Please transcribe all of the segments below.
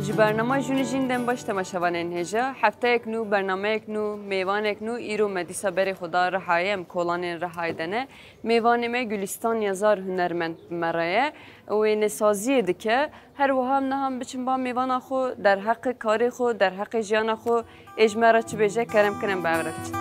ji bernama Jûnî jîn dem baş temaşevanên hêja hefteyek nû bernameyek nû mêvanek nû îro me dîsa berê xwe da Rihayê em kolanên Rihayê de ne mêvanê me Gülistan Yazar hunermend me ye wênesaziyê dike her wiha em neham biçin ba mêvana xwe derheqê karê xwe derheqê jiyana xwe ê ji me re çi bêje kerem kirin bi ev re biçin.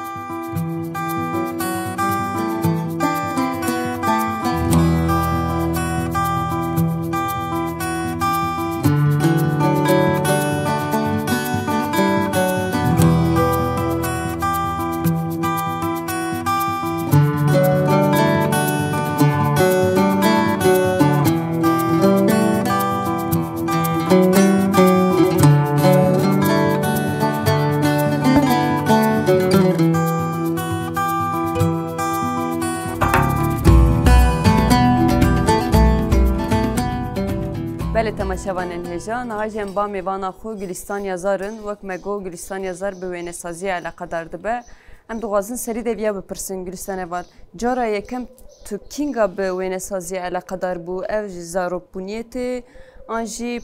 Temaşevanên hêja nahajên ba mêvana xwe Gülistan Yazarın wek me got Gülistan Yazar bi wênesaziyê eleqedar dibe em dixwazin serî de vêya bipirsin Gülistan Evad cara yekem tu kînga bi wênesaziyê eleqedar bû ev ji zarokbûniyê tê an jî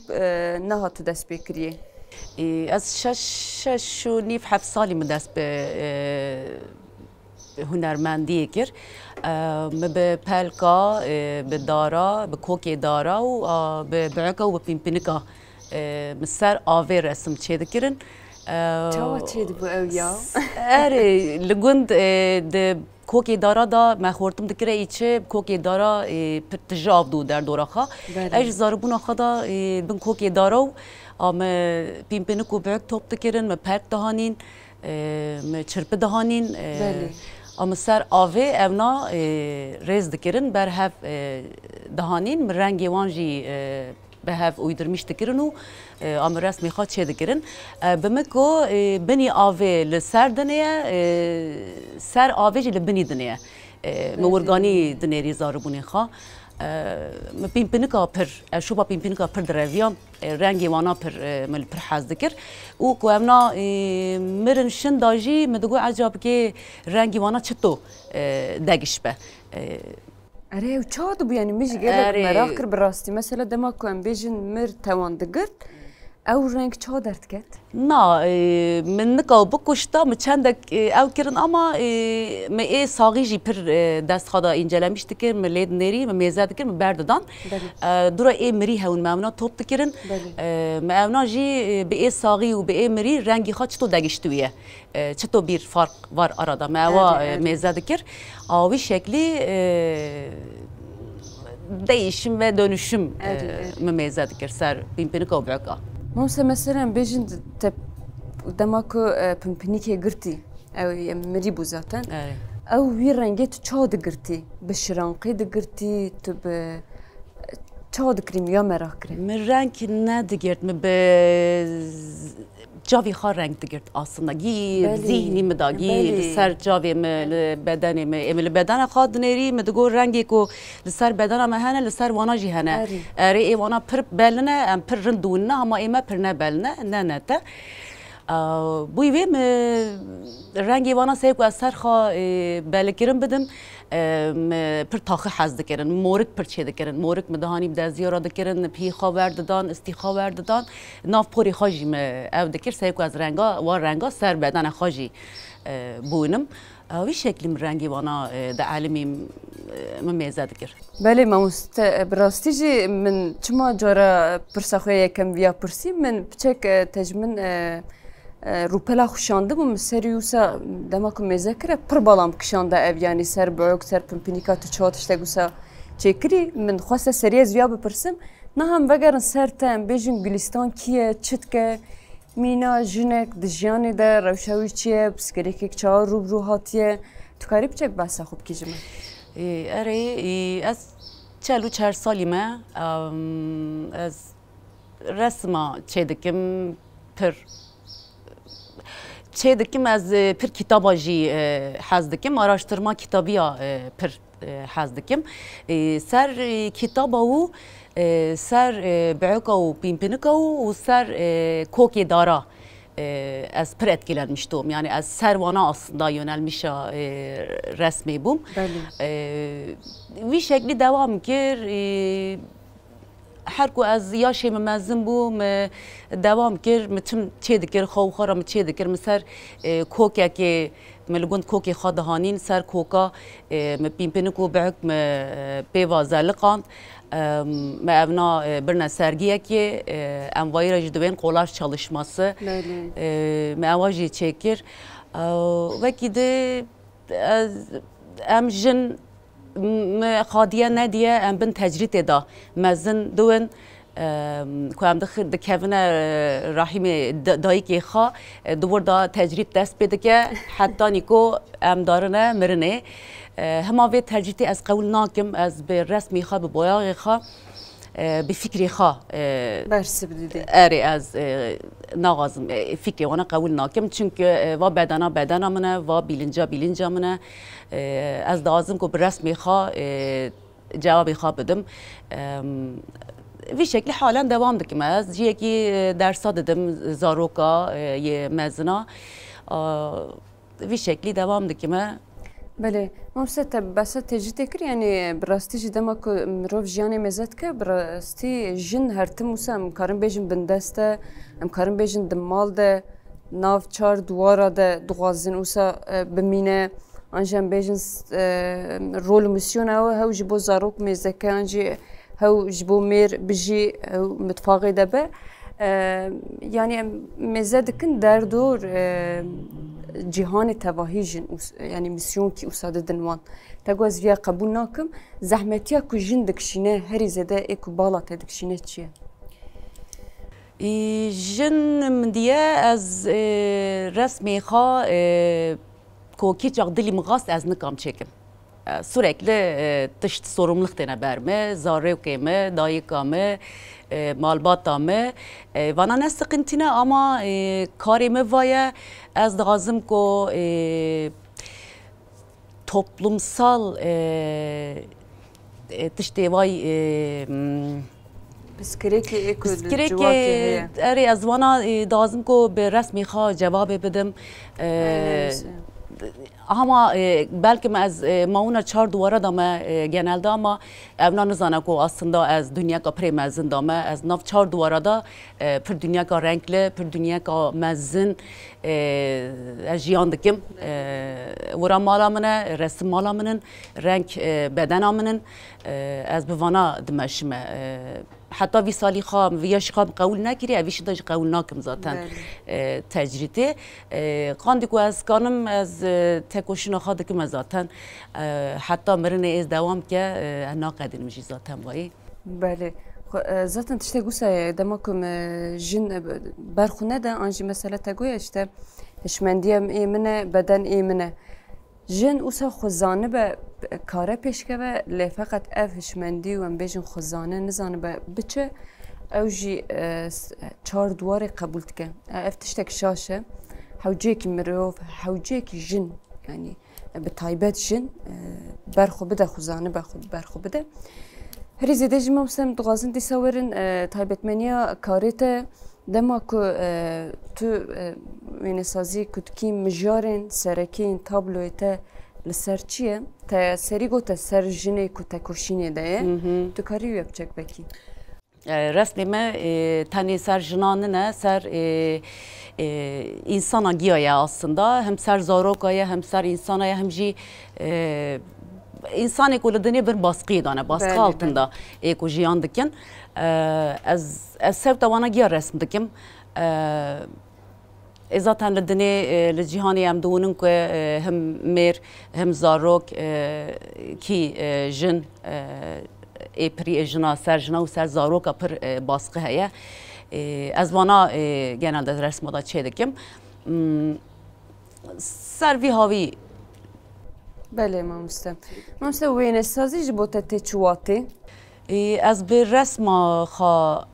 nehatu dest pê kiriye. Ez şeş û nîv heft salî min dest bi hunermendiyê kir bi pelka bi dara bi kokê dara û bi bieka û bi pîmpinika min ser avê resim çê dikirin. Çawa çê dibû ew ya? Erê li gund di kokê dara da me xortim dikire îçe kokê dara pir tije av dû derdora xwe ez ji zaribûna xwe da bin kokê dara û me pîmpinik û biek top dikirin me pelk dihanîn me çirpî dihanîn ama ser avê evna rêz dikirin berhev dihanîn min rengê wan jî berhev uydurmiş dikirin û em resmê xwe çê dikirin bi me ku binî avê li ser dinê ser avê jî li binî dinê me wirganî dinêrî zaribûnê xwe me pîmpinika pir şoba pîmpinika pir direviya rengê wana pir me li pir hez dikir û ku evna mirin şin da jî me digot ecabikê rengê wana çito degiş be. Erê ew çawa dibû yanî min jî gelek merak kir bi rastî mesela dema ku em bêjin mir tewan digirt ew reng çawa derdiket? Na min nika bikuşta min çendek ew kirin ama me ê saxî jî pir destxa da încelemiş dikir me lê dinêrî me mêze dikir me berdidan dura ê mirî hewin me evna top dikirin me evna jî bi ê saxî û bi ê mirî rengî xwe çito digiştiye çito bir fark var arada me ewa mêze dikir wî şeklî değişim ve dönüşüm me mêze dikir ser pîmpinika û bieka. Mamsa mesela bêjin te dema ku pîmpinikê girtî ew mirî bû zaten ew wî rengê tu çawa digirtî bi şiranqî digirtî tu bi çawa dikirî ya merak kirin min reng nedigirt me bi cavê xwe reng digirt aslında gî zihnî me da gî li ser cavê me li bedenê me em li bedena xwe dinêrî me digot rengê ku li ser bedena me hene li ser wana jî hene erê ê wana pir beline em pir rind dûne ama ê me pir nebeline ne te bûyî vê me rengê wana sê ku ez ser xwe belekirin bidim pir taxî hez dikirin morik pir çê dikirin morik me dihanî bi deziyara dikirin pî xwe werdidan istî xwe werdidan nav porê xwe jî me ev dikir sê ku ez renga wa renga ser bedena xwe jî bûnim wî şeklî min rengê wana di elmî min mêze dikir. Belê mamoste bi rastî jî min çima cara pirsa xwe yekem viya pirsî min piçek te ji min rûpela xuşandim û min serî wisa dema ku mêze kire pir balam kişanda ev yanî ser biok ser pîmpinika tu çawa tiştek wisa çêkirî min xweste serî ez viya bipirsim naham vegerin ser te em bêjin Gülistan kî ye çi dike mîna jinek di jiyanê de rewşa wî çi ye pisgirêkek çawa rûbirû hatiye tu karî biçek behsa xwe bikî ji min? Erê ez çel û çar salî me ez resma çê dikim pir çê dikim ez pir kitaba jî hez dikim araştırma kitabiya pir hez dikim ser kitaba û ser bieka û pîmpinika û ser kokê dara ez pir etkilenmiştim. Yani ez servana aslında yönelmişa resmi bum. Vî şekli devam kir. هر کو از یا شی ممزن بو دوام کر متم چه دکر خو خورا مت چه دکر مسر کوکا که ملگوند کوکی خاد هانین سر کوکا مپیمپن کو بحکم پیوا زلقان ما evna birine sergiye ki envai rejidven kolaj çalışması me avaji çekir ve ki de em jin me xadiye ne diye em bin tecrit eda mezin duen کوام دکهونه رحمی دایی که خا دوباره دا تجربه دست بده که حتی نیکو ام دارنه مرنه همه وی تجربه از قول ناکم از به رسمی خا به بایاغ خا به فکری خا برس بدیده اری از ناغازم فکری وانا قول ناکم چونکه و بدنا منه و بیلنجا منه از دازم که به رسمی خا جوابی خا بدم وی شکلی حالا دوام دکم از جیه که درسا دادم زاروکا یه مزنا وی شکلی دوام دکم بله ممسه بس تجربه کردی یعنی براستی جدی ما که مروف جیانی مزد که براستی جن هر تم موسا امکارن بیشن بندسته امکارن بیشن دمال ده ناف چار دواره ده دوازن اوسا بمینه آنجام بیشن رول میسیون او جبو زاروک مزدکه آنجی هاو جبو مير بجي متفاقي دبا يعني مزاد كن دور جهان تواهيجن يعني ميسيون كي أساد دنوان تجوز فيها قبول ناكم زحمتيا كو جن دكشينه هري زدا إكو بالا تدكشينه تشيه جن من دیا از رسمی خا کوکی چقدری مغاست از نکام چکم sürekli dış sorumluluk dene berme, zarevkeme, dayıkame, malbatamı. Vana ne sıkıntına ama karime vaya az lazım ko toplumsal dış devay Biskireki eri az vana lazım ko be resmi kha cevap bedim. Ama belki az mauna çar duvara da mı genelde ama evna nizana ko aslında az dünya ka premezin da mı az nav çar duvara da pür dünya ka renkli pür dünya ka mezin jiyan dikim vura malamına resim malamının renk beden amının az bivana dimeşme حتی وی سالی خام ویش خام قول نکری ویش داج قول نکم زاتن تجربه قاندی کو از کانم از تکوشن خاطر کم زاتن حتی مرنه از دوام که ناقدر میشی زاتن وای بله zaten işte gusaya demakum jin berxune de anji mesela tegoya işte hişmendiyem emine beden emine jin usa xuzane be kare peşkeve le fakat ev hişmendi ve bejin xuzane nizane be biçe ev jî çar duvarê qebul dike ev tiştek şaşe hewceyekî mirov hewceyekî jin yani bi taybet jin berxwe bide xuzane berxwe bide herî zêde jî mamsem dixwazin dîsa werin taybetmeniya karê te dema ku tu wênesazî ku dikî mijarên serekeyên tabloyê te li ser çi ye te serî got te ser jinê ku te koşînê de ye tu karî wê biçek vekî resmê me tenê ser jinan ne ser insana giyaya aslında hem ser zarokaya hem ser insanaya hem jî insanê ku li dinê bir baskıyê dane baskı altında ku jiyan dikin ez sev te wana giya resm dikim zaten li dinê li cîhanê em dibûnin ku hem mêr hem zarok kî jin êpirî jina ser jina û ser zaroka pir baskı heye ez vana genelde resma da çê dikim ser vî havî Belê mamoste wênesazî ji bo te tê çiwatê ez bi resma xwe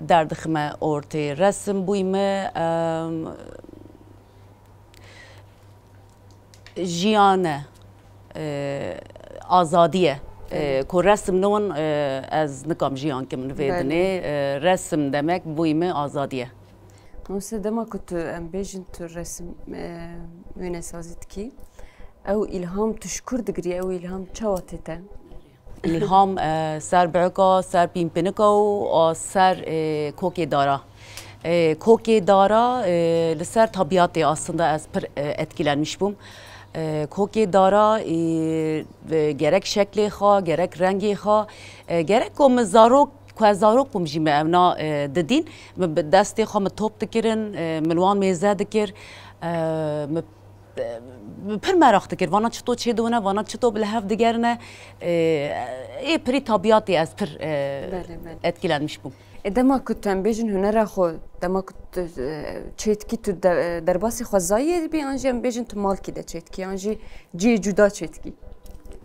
derdixime ortê resim bûyme jiyane azadiye ku resim non ez nikam jiyan kim li vê dinê resim demek bûyme azadiye mamoste dema ku tu em bêjin tu resim wênesazî dikî ew îlham tu ji kur digirî ew îlham çawa tê te الهام سر بعکا سر پیمپنکا و سر کوکی دارا کوکی دارا لسر طبیعتی aslında از پر etkilenmiş bum کوکی دارا gerek şekli خا gerek rengi خا gerek kom zarok که زاروک بمجی معنا ددین دستی خام توپ دکرن ملوان میزه دکر پر مراخ دکر وانا چطور چه دونه وانا چطور بلهف دگرنه ای پری طبیعتی از پر etkilenmiş bu. دما كنت عم بيجن هنر خو دما كنت تشيتكي تو درباسي خوزايي بي انجي عم بيجن تو مالكي ده تشيتكي انجي جي جدا تشيتكي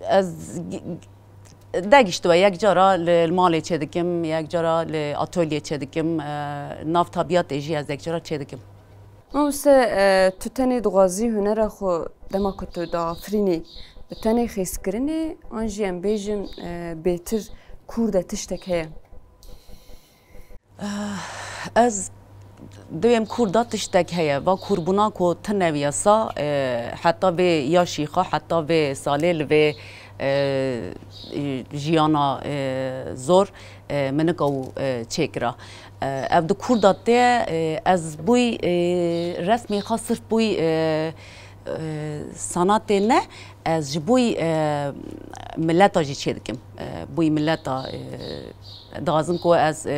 از داگیشتو یک جارا لمالی چه دکم یک جارا لاتولیه چه دکم ناف طبیعت ایجی از یک جارا چه دکم موس تو تنی دوازی هنر خو دما کتو دا فرینی تنی خیس کرنی آنجی ام بیجم بهتر کورده تشتک هیا از دویم کورده تشتک هیا و کوربونا کو تنویاسا حتی به یا شیخا حتی به سالیل و جیانا زور منکو چکرا ابدو کورداته از بوی رسمی خاص صرف بوی صنعت نه از جبوی ملتا جی چه دکم بوی ملتا دازم کو از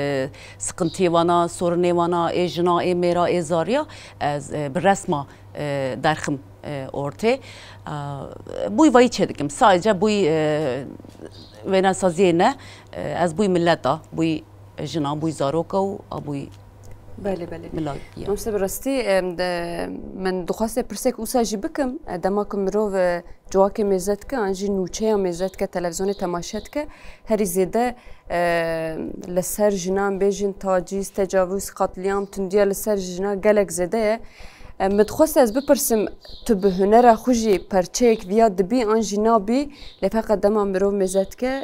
سقنتی وانا سورنی وانا ایجنا ای میرا ای زاریا از برسما درخم ortaya bu vayı çedim sadece bu ve saziyene az bu milleta bu jina bu zaroka bu بله بله نمسه براستی من دخواسته پرسک اوسا جی بکم دما کم رو جواک میزد که انجی نوچه میزد که تلویزیون تماشات که هری زیده لسر جنان بیجن تاجیز تجاوز قتلیام تندیا لسر جنا گلک زیده متخصص از بپرسم تو به هنر خوشی پرچک ویا دبی آنجی نابی لفقط دما مرو میزد که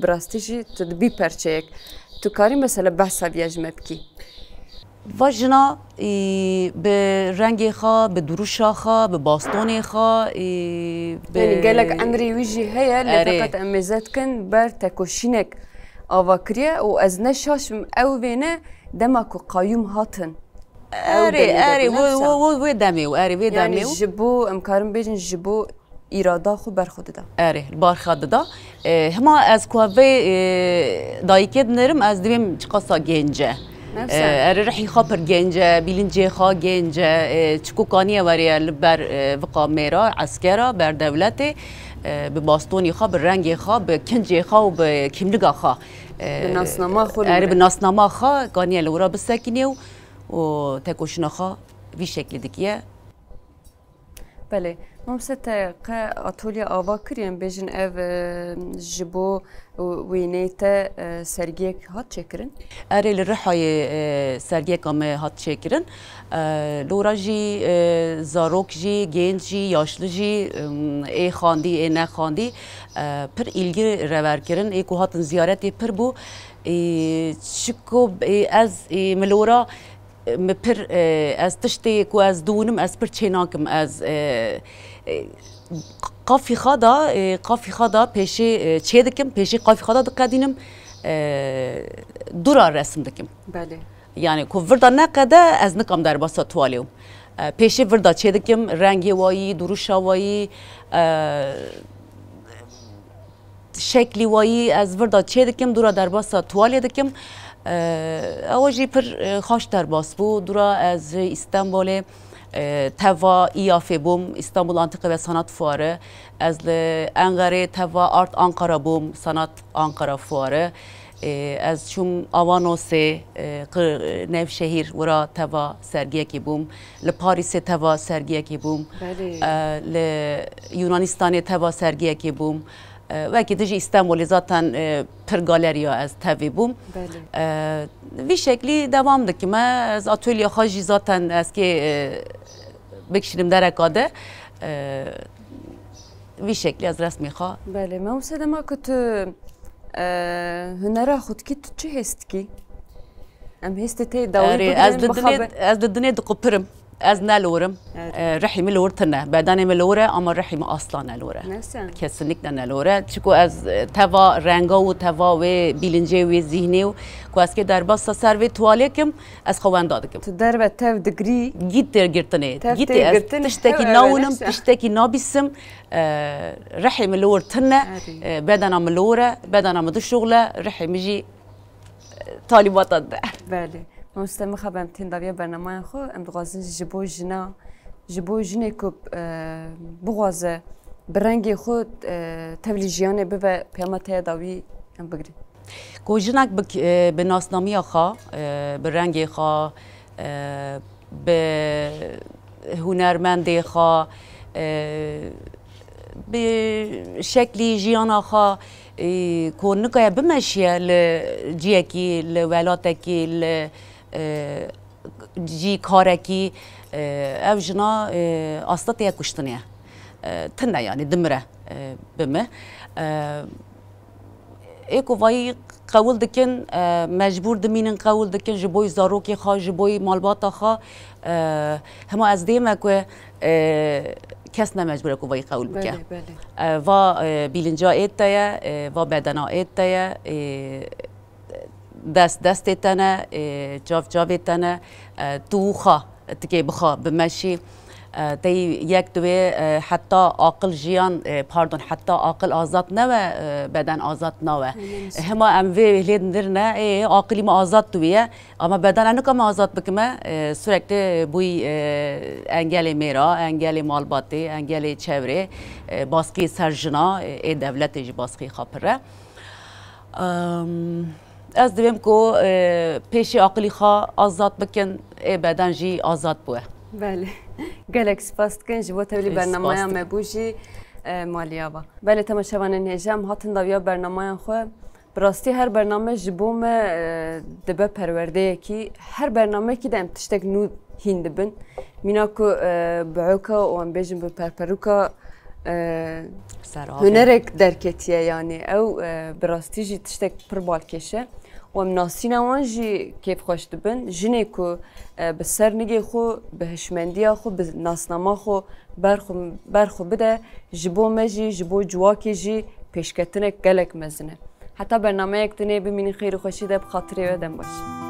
براستیجی تو دبی پرچک تو کاری مثلا بحثا بیاج مبکی واجنا به رنگ خا به دروش خا به باستون خا یعنی گلک امری ویجی هیا لفقط میزد کن بر تکوشینک آواکریه و از نشاشم او وینه دما کو قایم هاتن اری و دمی و اری و دمی یعنی جبو امکارم بیجن جبو ایرادا خو بر خود دا اری بار خود دا هما از کوه دایکت نرم از دویم چقاسا گنجه اری رحی خا پر گنجه بیلنجه خا گنجه چکو کانیه وریه بر وقا میرا عسکرا بر دولت به باستونی خا به رنگی خا به کنجی خا و به کملگا خا به ناسنامه خو اری به ناسنامه خا کانیه لورا بسکنیه و تکوشنا خا وی شکل دیگه بله ممسته قا اتولیا آوا کریم بیشن اف جبو وینیت سرگیک هات چکرن اری لرحای سرگیک هم هات چکرن لورا جی زاروک جی گنج جی یاشل جی ای خاندی ای نخاندی پر ایلگی رور کرن ای کو هاتن زیارتی پر بو چکو از ملورا مپر از تشتی کو از دونم از پر چیناکم از قافی خدا پیشی چه دکم پیشی قافی خدا دقدینم دورا رسم دکم بله یعنی کو وردا نقده از نکام در باسا توالیوم پیشی وردا چه دکم رنگی وایی دروش وایی شکلی وایی از وردا چه دکم دورا در باسا توالی دکم اوجی پر خوش در باس بود دورا از استانبول توا ایافه بوم استانبول آنتیقه و سنات فواره از انقره توا آرت آنقره بوم سنات آنقره فواره از چون آوانوس نوشهیر ورا توا سرگیه کی بوم لپاریس توا سرگیه کی بوم ل یونانستان توا سرگیه کی بوم و که دیگه استانبول zaten پر گالریا از تاوی بوم وی شکلی دوام دکم از اتولیه خاجی zaten از که بکشیم در اکاده وی شکلی از رسمی خواه بله ما مسده ما کت هنر خود کی تو چه هست کی ام هست تی داوری از دنیا دقپرم از نلورم رحی ملور تنه بدن ملوره اما رحی ما اصلا نلوره kesinlikle نلوره چکو از توا رنگا و توا و بیلنجه و ذهنی و کو از که در باسا سر و تواله کم از خوان دادم تو در به تف دگری گیت در گرتنه گیت از تشتکی ناونم تشتکی نابیسم رحی ملور تنه بدن ملوره بدن مدو شغله رحی میجی طالبات ده بله مستمع خبرم تین داویه برنامه خو ام دغازن جبو جنه کوب بغازه برنگی خود تبلیجیانه به پیامت داوی ام بگری کو جنک به ناسنامی خا به رنگی خا به هنرمندی خا به شکلی جیانا خا کو نکای بمشیه لجیکی لولاتکی ل جی کارکی او جنا اصلا تیا کشتنیه تنه یعنی دمره بمه ایکو وای قول دکن مجبور دمینن قول دکن جبوی زاروکی خوا جبوی مالباتا خوا هما از دیمه که کس نمجبوره که وای قول بکه و بیلنجا ایت تایه و بدنا ایت تایه دست تنه جاف تنه تو خوا تکی بخوا بمشی تی یک دوی حتی عقل جیان پاردون حتی عقل آزاد نه بدن آزاد نه هما ام وی لید درنه عقلی ما آزاد دویه اما بدن انو کم آزاد بکمه سرکت بوی انگل میرا انگل مالباتی انگل چوره باسکی سرجنا دولت جی باسکی خاپره از دویم کو پیش عقلی خوا آزاد بکن بدن جی آزاد بوه بله گلک سپاس کن جبو تبلی برنامه هم بوجی مالیا با بله تماشاوان نجام هاتن داویا برنامه خو براستی هر برنامه جبو ما دبه پرورده کی هر برنامه کی دم تشتک نو هند بن مینا کو بعوکا و ام بیجن به پرپروکا هنرک درکتیه یعنی او براستی جی تشتک پربال کشه و مناسینا وانجی کیف خوش دبن جنی کو به سرنگی خو به هشمندیا خو به ناسنامه خو برخو بده جبو مجی جبو جواکی جی پیشکتنه گلک مزنه حتی برنامه یک تنه ببینی خیر خوشی ده بخاطری بدم باشه